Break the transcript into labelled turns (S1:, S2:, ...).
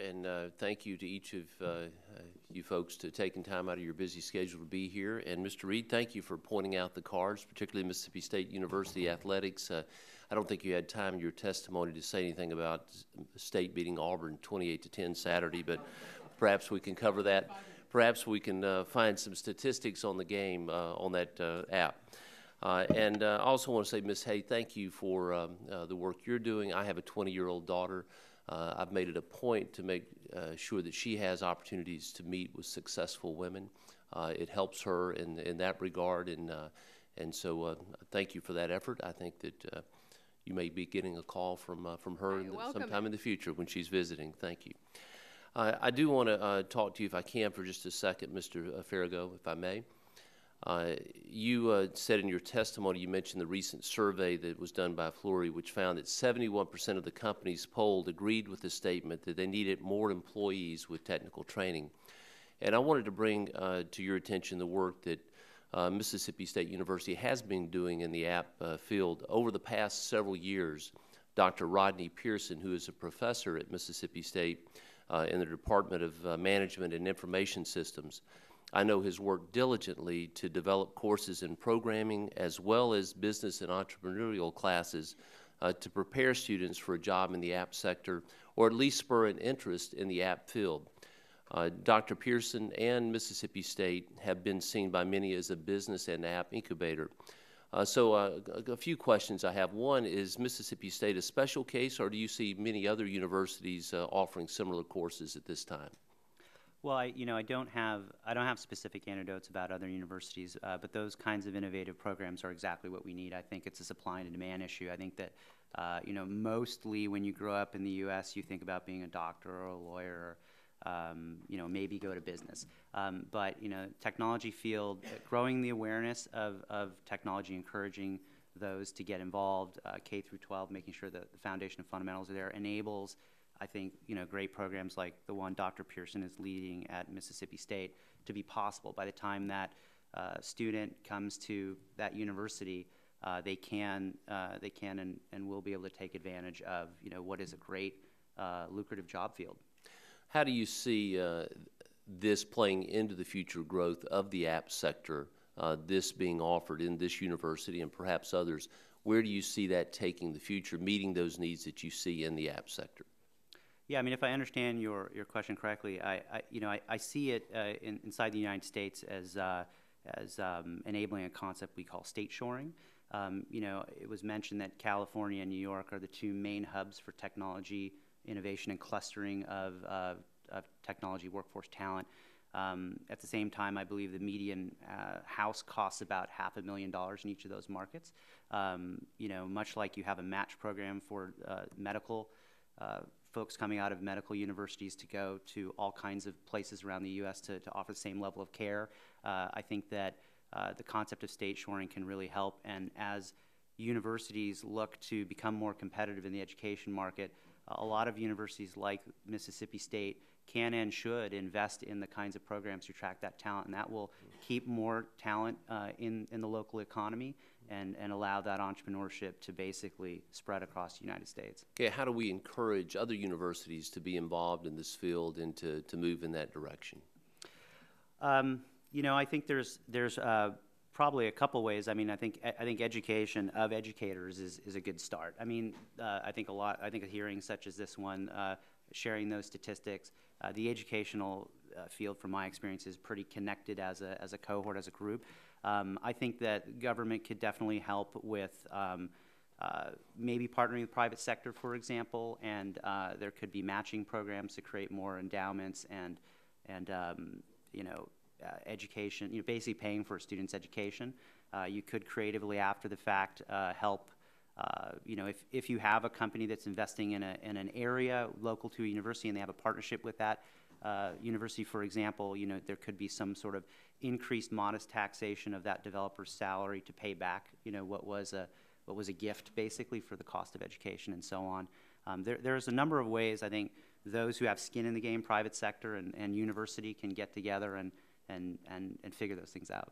S1: and thank you to each of you folks to taking time out of your busy schedule to be here. And Mr. Reed, thank you for pointing out the cards, particularly Mississippi State University athletics. I don't think you had time in your testimony to say anything about State beating Auburn 28-10 Saturday, but perhaps we can cover that. Perhaps we can find some statistics on the game on that app. And I also want to say, Ms. Hay, thank you for the work you're doing. I have a 20-year-old daughter. I've made it a point to make sure that she has opportunities to meet with successful women. It helps her in that regard, and so thank you for that effort. I think that you may be getting a call from her sometime in the future when she's visiting. Thank you. I do want to talk to you, if I can, for just a second, Mr. Farrago, if I may. You said in your testimony, you mentioned the recent survey that was done by Fleury, which found that 71% of the companies polled agreed with the statement that they needed more employees with technical training. And I wanted to bring to your attention the work that Mississippi State University has been doing in the app field. Over the past several years, Dr. Rodney Pearson, who is a professor at Mississippi State in the Department of Management and Information Systems, I know has worked diligently to develop courses in programming as well as business and entrepreneurial classes to prepare students for a job in the app sector, or at least spur an interest in the app field. Dr. Pearson and Mississippi State have been seen by many as a business and app incubator. So a few questions I have. One, is Mississippi State a special case, or do you see many other universities offering similar courses at this time?
S2: Well, I don't have specific anecdotes about other universities, but those kinds of innovative programs are exactly what we need. I think it's a supply and demand issue. I think that mostly when you grow up in the U.S., you think about being a doctor or a lawyer, or maybe go to business. But technology field, growing the awareness of technology, encouraging those to get involved, K through 12, making sure that the foundation and fundamentals are there, enables, I think, great programs like the one Dr. Pearson is leading at Mississippi State to be possible. By the time that student comes to that university, they can and will be able to take advantage of what is a great lucrative job field.
S1: How do you see this playing into the future growth of the app sector, this being offered in this university and perhaps others? Where do you see that taking the future, meeting those needs that you see in the app sector?
S2: Yeah, I mean, if I understand your question correctly, I see it inside the United States as enabling a concept we call state shoring. It was mentioned that California and New York are the two main hubs for technology innovation and clustering of technology workforce talent. At the same time, I believe the median house costs about $500,000 in each of those markets. Much like you have a match program for medical folks coming out of medical universities to go to all kinds of places around the U.S. to offer the same level of care. I think that the concept of state shoring can really help, and as universities look to become more competitive in the education market, a lot of universities like Mississippi State can and should invest in the kinds of programs to attract that talent, and that will keep more talent in the local economy and allow that entrepreneurship to basically spread across the United States.
S1: Okay, how do we encourage other universities to be involved in this field and to move in that direction?
S2: I think there's probably a couple ways. I mean, I think education of educators is a good start. I mean, I think a hearing such as this one, sharing those statistics, the educational field, from my experience, is pretty connected as a cohort, as a group. I think that government could definitely help with maybe partnering with the private sector, for example, and there could be matching programs to create more endowments and education, basically paying for a student's education. You could creatively, after the fact, help. If you have a company that's investing in an area local to a university and they have a partnership with that university, for example, there could be some sort of increased modest taxation of that developer's salary to pay back, what was a gift basically for the cost of education and so on. There's a number of ways I think those who have skin in the game, private sector and university, can get together and figure those things out.